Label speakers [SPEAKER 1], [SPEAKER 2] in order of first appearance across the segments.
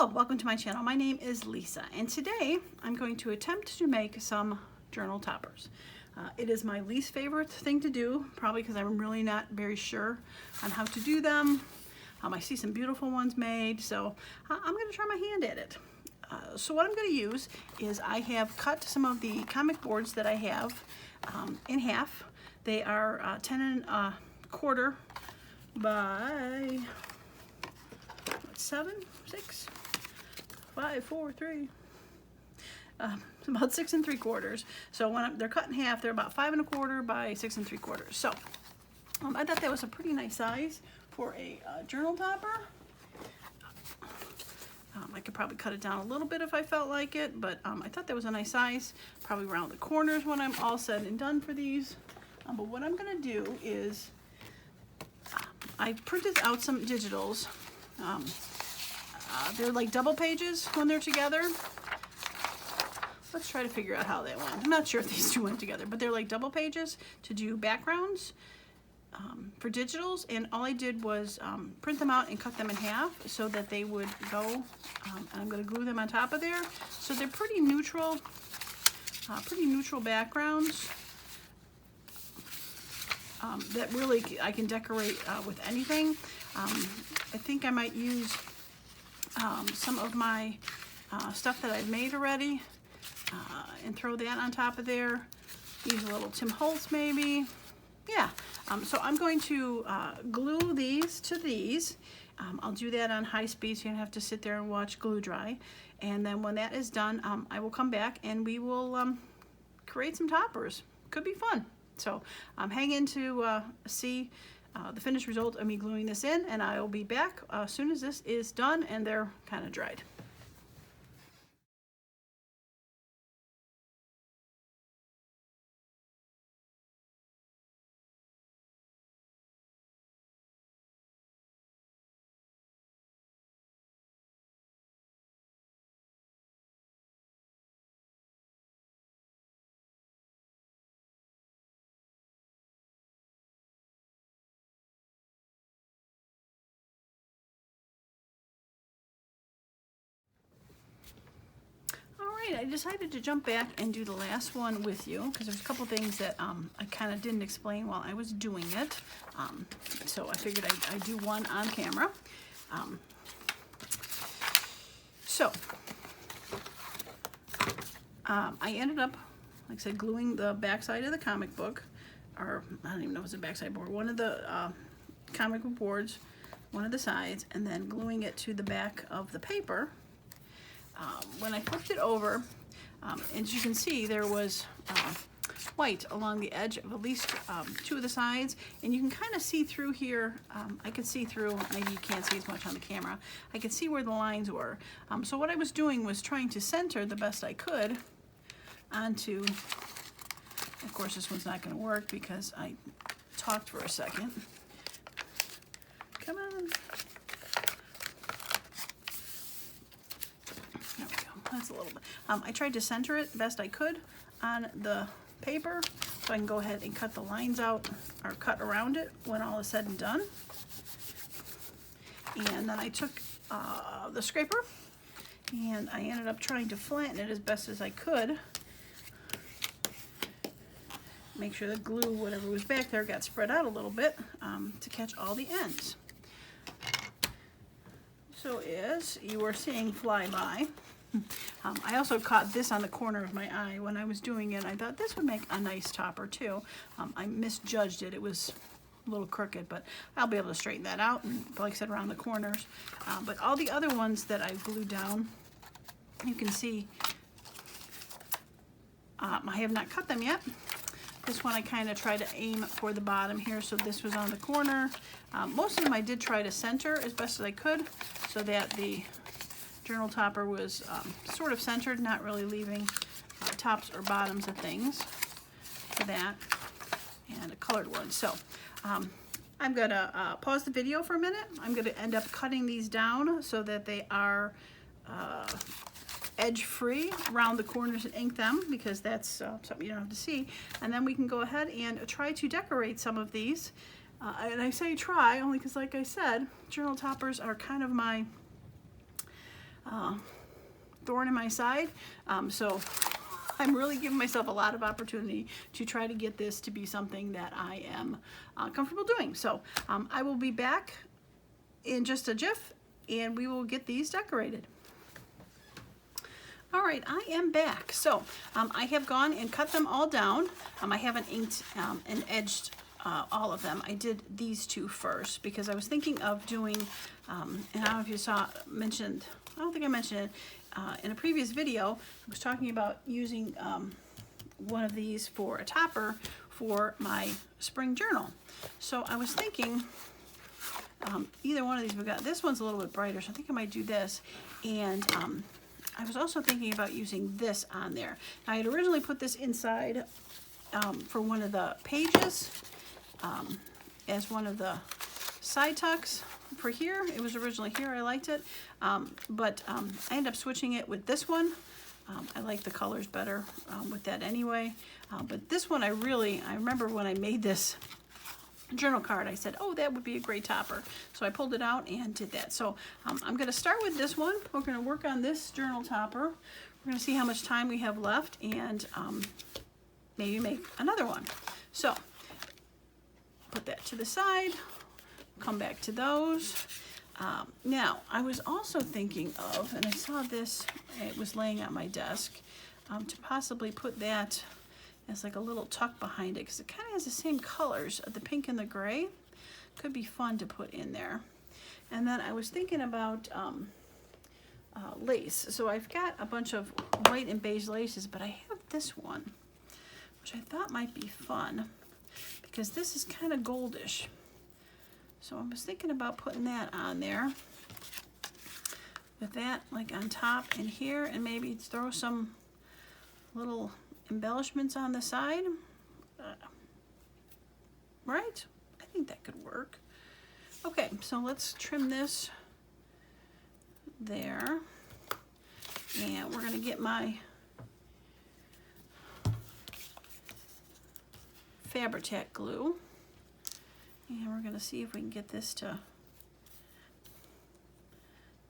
[SPEAKER 1] Hello, welcome to my channel. My name is Lisa, and today I'm going to attempt to make some journal toppers. It is my least favorite thing to do, probably because I'm really not very sure on how to do them. I see some beautiful ones made, so I'm going to try my hand at it. So what I'm going to use is I have cut some of the comic boards that I have in half. They are 10 1/4 by 7, 6, 5, 4, 3. It's about 6 3/4. So when they're cut in half, they're about 5 1/4 by 6 3/4. So I thought that was a pretty nice size for a journal topper. I could probably cut it down a little bit if I felt like it, but I thought that was a nice size. Probably around the corners when I'm all said and done for these. But what I'm going to do is I printed out some digitals. They're like double pages when they're together. Let's try to figure out how they went. I'm not sure if these two went together, but they're like double pages to do backgrounds for digitals. And all I did was print them out and cut them in half so that they would go. And I'm going to glue them on top of there. So they're pretty neutral backgrounds that really I can decorate with anything. I think I might use some of my stuff that I've made already and throw that on top of there. Use a little Tim Holtz maybe. Yeah, so I'm going to glue these to these. I'll do that on high speed so you don't have to sit there and watch glue dry. And then when that is done, I will come back and we will create some toppers. Could be fun. So hang in to see the finished result of me gluing this in, and I will be back as soon as this is done and they're kind of dried. I decided to jump back and do the last one with you because there's a couple things that I kind of didn't explain while I was doing it. So I figured I'd do one on camera. I ended up, like I said, gluing the backside of the comic book, or I don't even know if it's a backside board, one of the comic book boards, one of the sides, and then gluing it to the back of the paper. When I flipped it over, as you can see, there was white along the edge of at least 2 of the sides, and you can kind of see through here. I could see through, maybe you can't see as much on the camera, I could see where the lines were. So what I was doing was trying to center the best I could onto, of course this one's not going to work because I talked for a second. Come on. That's a little bit. I tried to center it best I could on the paper so I can go ahead and cut the lines out or cut around it when all is said and done. And then I took the scraper and I ended up trying to flatten it as best as I could. Make sure the glue, whatever was back there, got spread out a little bit to catch all the ends. So as you are seeing fly by, I also caught this on the corner of my eye when I was doing it. I thought this would make a nice topper too. I misjudged it. It was a little crooked, but I'll be able to straighten that out and, like I said, around the corners. But all the other ones that I glued down, you can see I have not cut them yet. This one I kind of tried to aim for the bottom here, so this was on the corner. Most of them I did try to center as best as I could so that the journal topper was sort of centered, not really leaving tops or bottoms of things for that, and a colored one. So I'm gonna pause the video for a minute. I'm gonna end up cutting these down so that they are edge free around the corners and ink them, because that's something you don't have to see. And then we can go ahead and try to decorate some of these. And I say try only because, like I said, journal toppers are kind of my thorn in my side. So I'm really giving myself a lot of opportunity to try to get this to be something that I am comfortable doing. So I will be back in just a jiff and we will get these decorated. All right, I am back. So I have gone and cut them all down. I haven't inked and edged all of them. I did these two first because I was thinking of doing, and I don't know if you mentioned, I don't think I mentioned it, in a previous video, I was talking about using one of these for a topper for my spring journal. So I was thinking either one of these, this one's a little bit brighter, so I think I might do this. And I was also thinking about using this on there. I had originally put this inside for one of the pages as one of the side tucks for here. It was originally here, I liked it, but I ended up switching it with this one. I like the colors better with that anyway, but this one I remember when I made this journal card, I said, oh, that would be a great topper. So I pulled it out and did that. So I'm going to start with this one. We're going to work on this journal topper. We're going to see how much time we have left and maybe make another one. So put that to the side, come back to those. Now, I was also thinking of, and I saw this, it was laying on my desk, to possibly put that as like a little tuck behind it because it kind of has the same colors, the pink and the gray. Could be fun to put in there. And then I was thinking about lace. So I've got a bunch of white and beige laces, but I have this one, which I thought might be fun because this is kind of goldish. So I was thinking about putting that on there with that like on top and here, and maybe throw some little embellishments on the side. Right? I think that could work. Okay, so let's trim this there. And we're going to get my Fabri-Tac glue. And we're going to see if we can get this to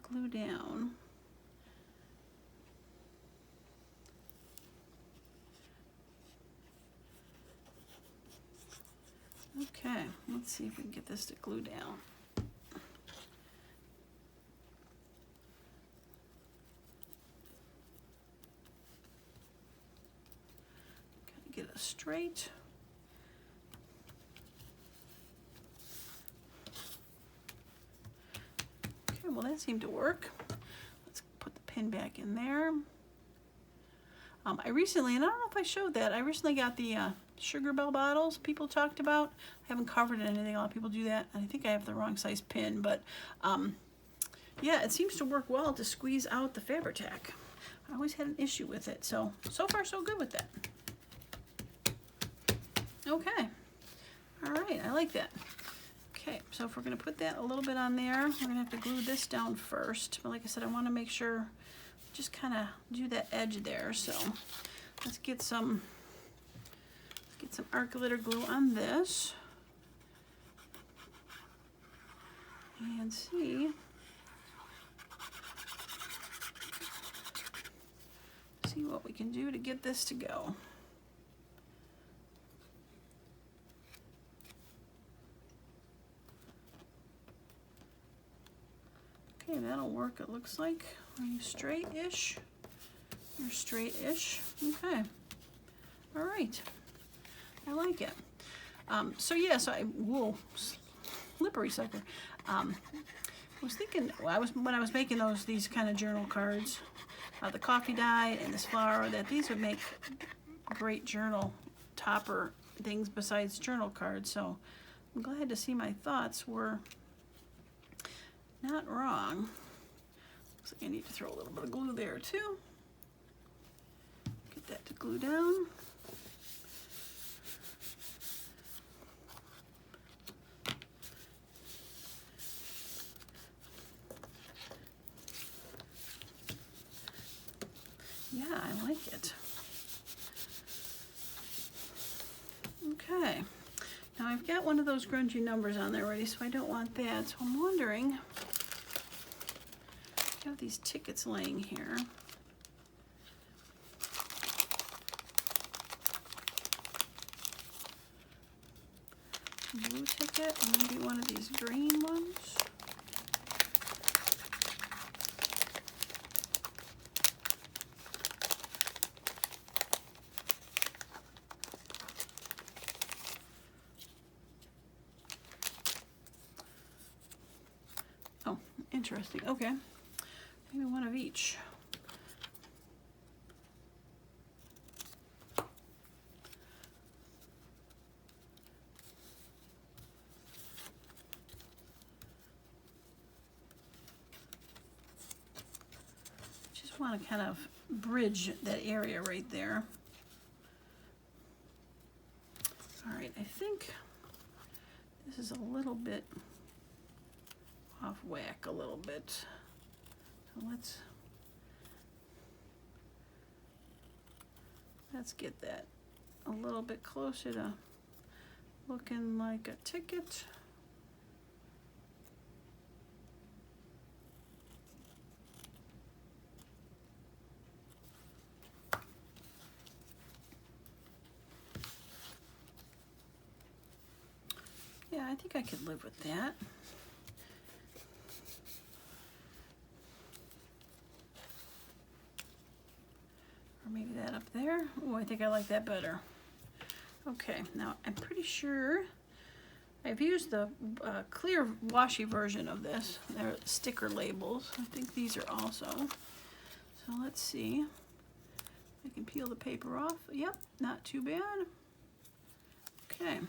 [SPEAKER 1] glue down. Okay, let's see if we can get this to glue down. Gotta get it straight. Okay, well that seemed to work. Let's put the pin back in there. I recently, and I don't know if I showed that, I recently got the sugar bell bottles people talked about. I haven't covered anything. A lot of people do that. And I think I have the wrong size pin, but yeah, it seems to work well to squeeze out the Fabri-Tac. I always had an issue with it, so far so good with that. Okay, all right, I like that. Okay, so if we're gonna put that a little bit on there, we're gonna have to glue this down first. But like I said, I wanna make sure, just kind of do that edge there. So let's get some art glitter glue on this and see what we can do to get this to go. Okay, that'll work, it looks like. Are you straight-ish? You're straight-ish. Okay. All right. I like it. So yes, whoa, slippery sucker. I was thinking, when I was making these kind of journal cards, the coffee dye and this flower, that these would make great journal topper things besides journal cards. So I'm glad to see my thoughts were not wrong. Looks like I need to throw a little bit of glue there too. Get that to glue down. Yeah, I like it. Okay, now I've got one of those grungy numbers on there already, so I don't want that. So I'm wondering Got these tickets laying here. Blue ticket, and maybe one of these green ones. Oh, interesting. Okay, maybe one of each. Want to kind of bridge that area right there. All right, I think this is a little bit off whack a little bit. So let's get that a little bit closer to looking like a ticket. Yeah, I think I could live with that. Or maybe that up there. Oh, I think I like that better. Okay, now I'm pretty sure I've used the clear washi version of this. They're sticker labels. I think these are also. So let's see. I can peel the paper off. Yep, not too bad. Okay.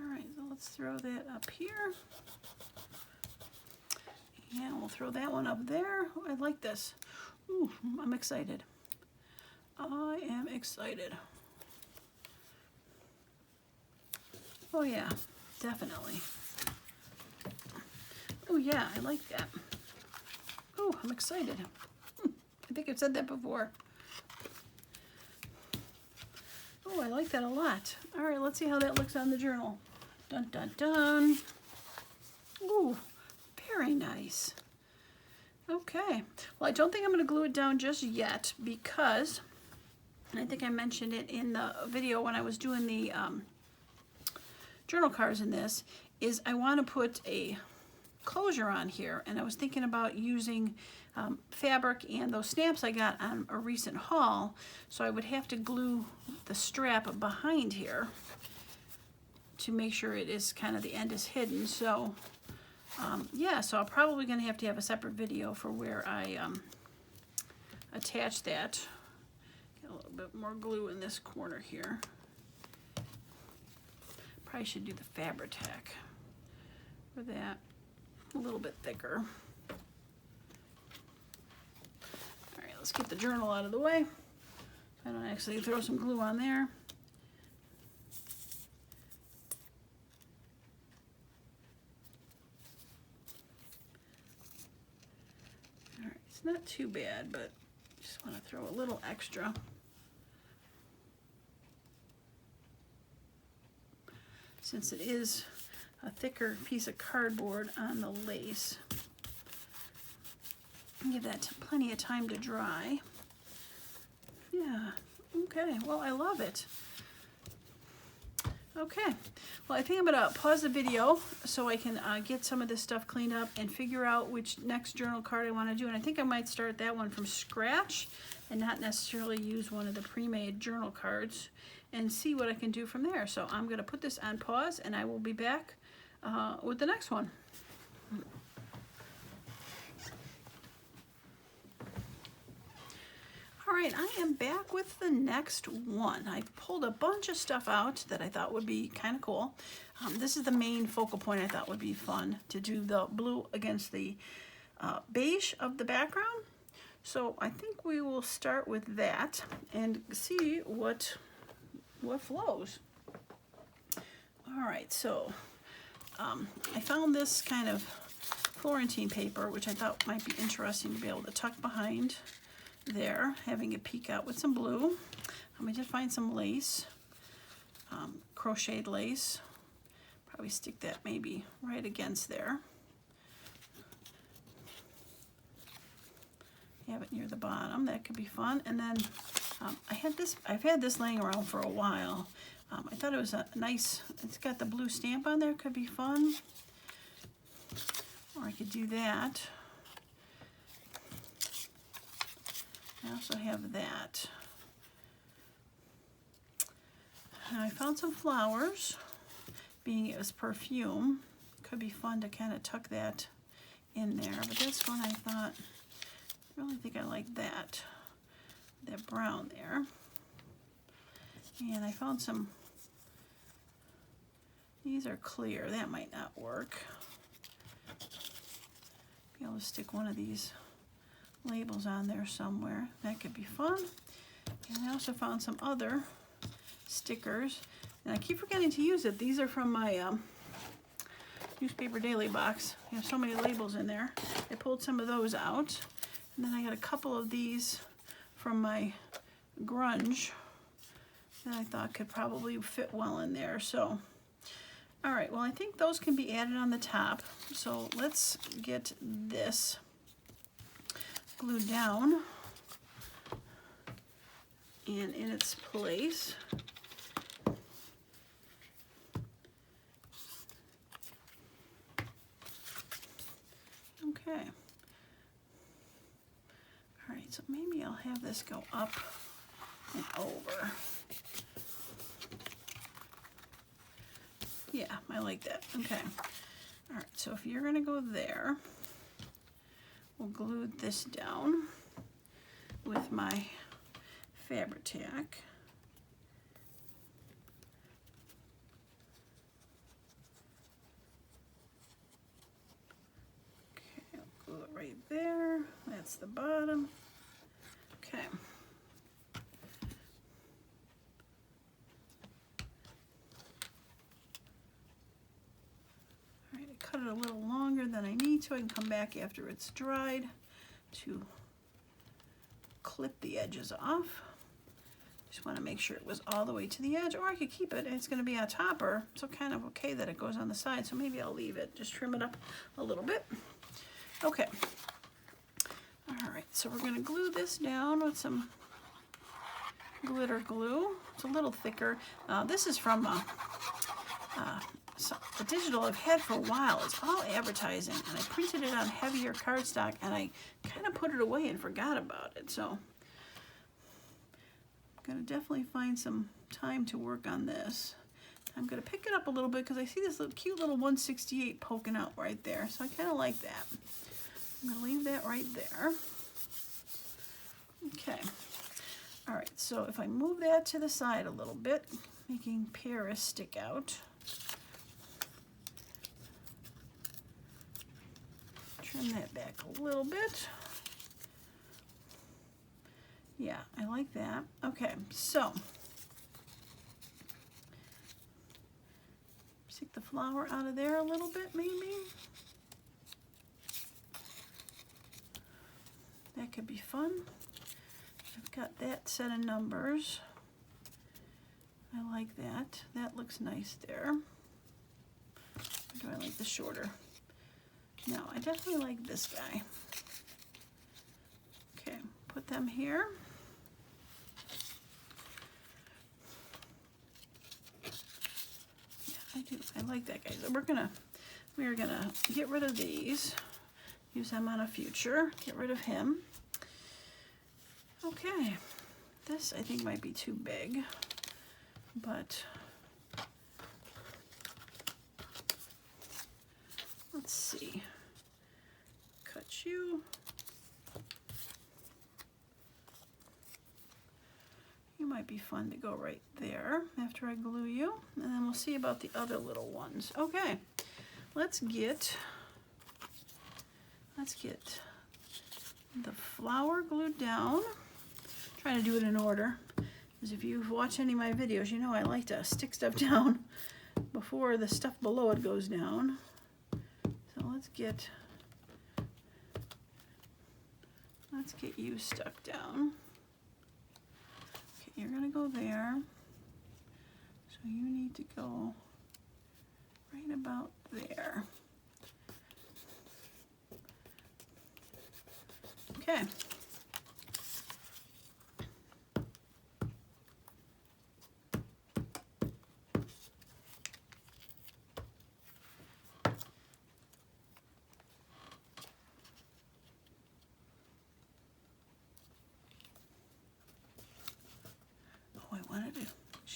[SPEAKER 1] All right, so let's throw that up here. And we'll throw that one up there. Oh, I like this. Ooh, I'm excited. I am excited. Oh yeah, definitely. Oh yeah, I like that. Oh, I'm excited. I think I've said that before. Oh, I like that a lot. All right, let's see how that looks on the journal. Dun, dun, dun. Ooh, very nice. Okay, well, I don't think I'm going to glue it down just yet because I think I mentioned it in the video when I was doing the journal cards in this, is I want to put a closure on here, and I was thinking about using fabric and those stamps I got on a recent haul, so I would have to glue the strap behind here to make sure it is kind of the end is hidden. So yeah, so I'm probably going to have a separate video for where I attach that. Get a little bit more glue in this corner here. Probably should do the Fabri-Tac for that, a little bit thicker. All right, let's get the journal out of the way. I don't actually throw some glue on there. All right, it's not too bad, but just want to throw a little extra. Since it is a thicker piece of cardboard on the lace. Give that plenty of time to dry. Yeah, okay, well, I love it. Okay, well, I think I'm gonna pause the video so I can get some of this stuff cleaned up and figure out which next journal card I wanna do. And I think I might start that one from scratch and not necessarily use one of the pre-made journal cards and see what I can do from there. So I'm gonna put this on pause and I will be back with the next one. All right, I am back with the next one. I pulled a bunch of stuff out that I thought would be kind of cool. This is the main focal point I thought would be fun, to do the blue against the beige of the background. So I think we will start with that and see what flows. All right, so I found this kind of Florentine paper, which I thought might be interesting to be able to tuck behind there, having it peek out with some blue. I did find some lace, crocheted lace. Probably stick that maybe right against there. have it near the bottom. That could be fun. And then I've had this laying around for a while. I thought it was a nice, it's got the blue stamp on there, could be fun. Or I could do that. I also have that. And I found some flowers, being it was perfume. Could be fun to kind of tuck that in there. But this one I thought, I really think I like that brown there. And I found some, these are clear, that might not work. Be able to stick one of these labels on there somewhere. That could be fun. And I also found some other stickers, and I keep forgetting to use it. These are from my newspaper daily box. I have so many labels in there. I pulled some of those out, and then I got a couple of these from my grunge that I thought could probably fit well in there. So, all right, well, I think those can be added on the top. So let's get this glued down and in its place. Okay. All right, so maybe I'll have this go up and over. Yeah, I like that. Okay. All right, so if you're gonna go there, we'll glue this down with my Fabri-Tac. Okay, I'll glue it right there. That's the bottom. Okay. All right, I cut it a little longer than I need to. I can come back after it's dried to clip the edges off. Just want to make sure it was all the way to the edge, or I could keep it. It's going to be a topper, so kind of okay that it goes on the side, so maybe I'll leave it. Just trim it up a little bit. Okay. All right, so we're going to glue this down with some glitter glue. It's a little thicker. This is from a digital I've had for a while. It's all advertising, and I printed it on heavier cardstock, and I kind of put it away and forgot about it. So I'm going to definitely find some time to work on this. I'm going to pick it up a little bit because I see this little cute little 168 poking out right there, so I kind of like that. I'm going to leave that right there. Okay. All right, so if I move that to the side a little bit, making Paris stick out. Trim that back a little bit. Yeah, I like that. Okay, so stick the flower out of there a little bit, maybe. That could be fun. I've got that set of numbers. I like that. That looks nice there. Or do I like the shorter? No, I definitely like this guy. Okay, put them here. Yeah, I do. I like that guy. So we're gonna get rid of these. Use them on a future. Get rid of him. Okay, this I think might be too big, but let's see. Cut you. You might be fun to go right there after I glue you, and then we'll see about the other little ones. Okay, let's get the flower glued down. Trying to do it in order, because if you've watched any of my videos, you know I like to stick stuff down before the stuff below it goes down. So let's get you stuck down. Okay, you're gonna go there. So you need to go right about there. Okay.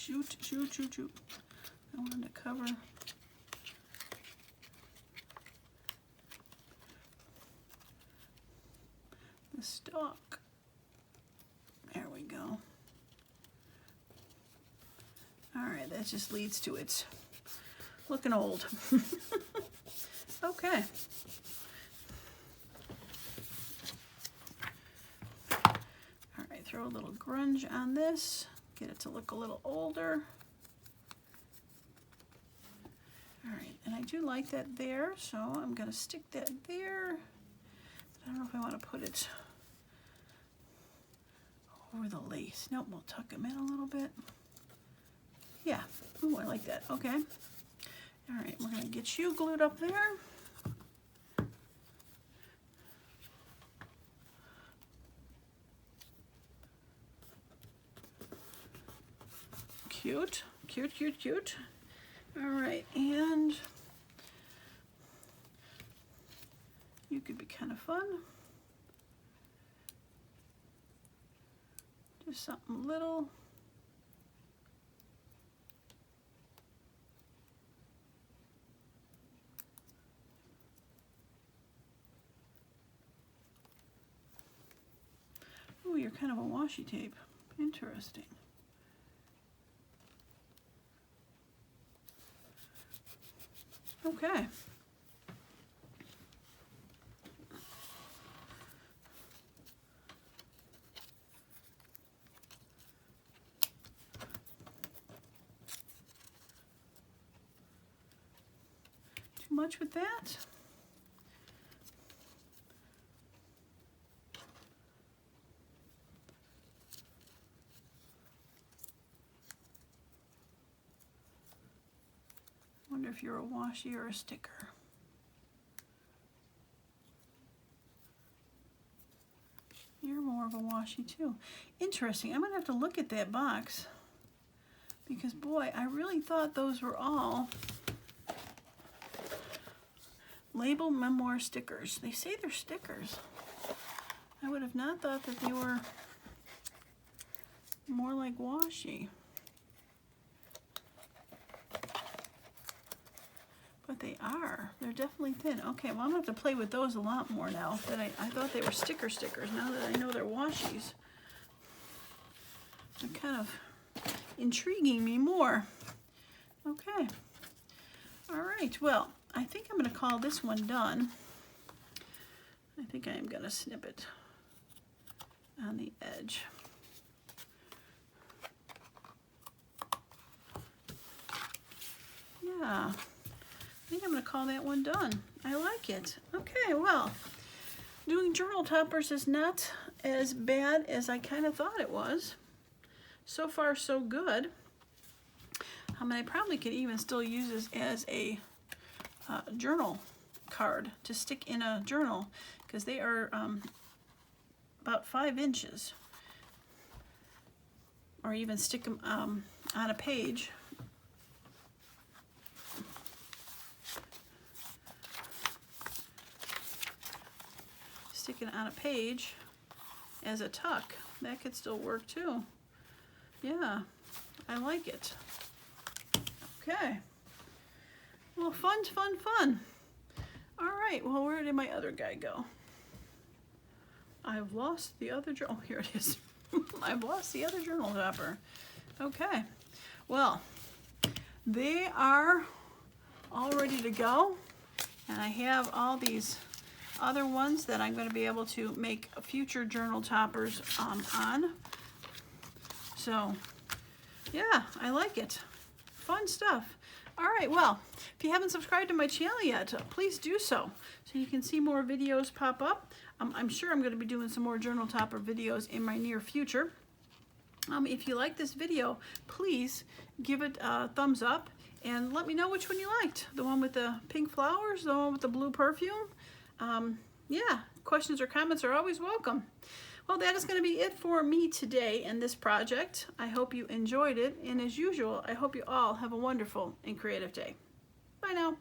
[SPEAKER 1] shoot. I wanted to cover the stalk. There we go. All right, that just leads to its looking old. Okay. All right, throw a little grunge on this, get it to look a little older. All right, and I do like that there, so I'm gonna stick that there. I don't know if I want to put it over the lace. Nope, we'll tuck them in a little bit. Yeah, ooh, I like that, okay. All right, we're gonna get you glued up there. Cute, cute, cute, cute. All right, and you could be kind of fun. Just something little. Oh, you're kind of a washi tape. Interesting. Okay. Too much with that? Wonder if you're a washi or a sticker. You're more of a washi too. Interesting. I'm gonna have to look at that box because boy, I really thought those were all label memoir stickers. They say they're stickers. I would have not thought that they were more like washi. But they are. They're definitely thin. Okay, well I'm gonna have to play with those a lot more now. That I thought they were stickers. Now that I know they're washis, they're kind of intriguing me more. Okay. All right. Well, I think I'm gonna call this one done. I think I am gonna snip it on the edge. Yeah. I think I'm going to call that one done. I like it. Okay, well, doing journal toppers is not as bad as I kind of thought it was. So far, so good. I mean, I probably could even still use this as a journal card to stick in a journal because they are about 5 inches. Or even stick them on a page. Stick it on a page as a tuck. That could still work too. Yeah, I like it. Okay. Well, fun. All right, well, where did my other guy go? I've lost the other journal. Oh, here it is. I've lost the other journal topper. Okay. Well, they are all ready to go. And I have all these other ones that I'm going to be able to make future journal toppers on. So yeah, I like it. Fun stuff. All right, well, if you haven't subscribed to my channel yet, please do so you can see more videos pop up. I'm sure I'm going to be doing some more journal topper videos in my near future. If you like this video, please give it a thumbs up and let me know which one you liked. The one with the pink flowers, the one with the blue perfume. Yeah, questions or comments are always welcome. Well, that is going to be it for me today in this project. I hope you enjoyed it, and as usual, I hope you all have a wonderful and creative day. Bye now.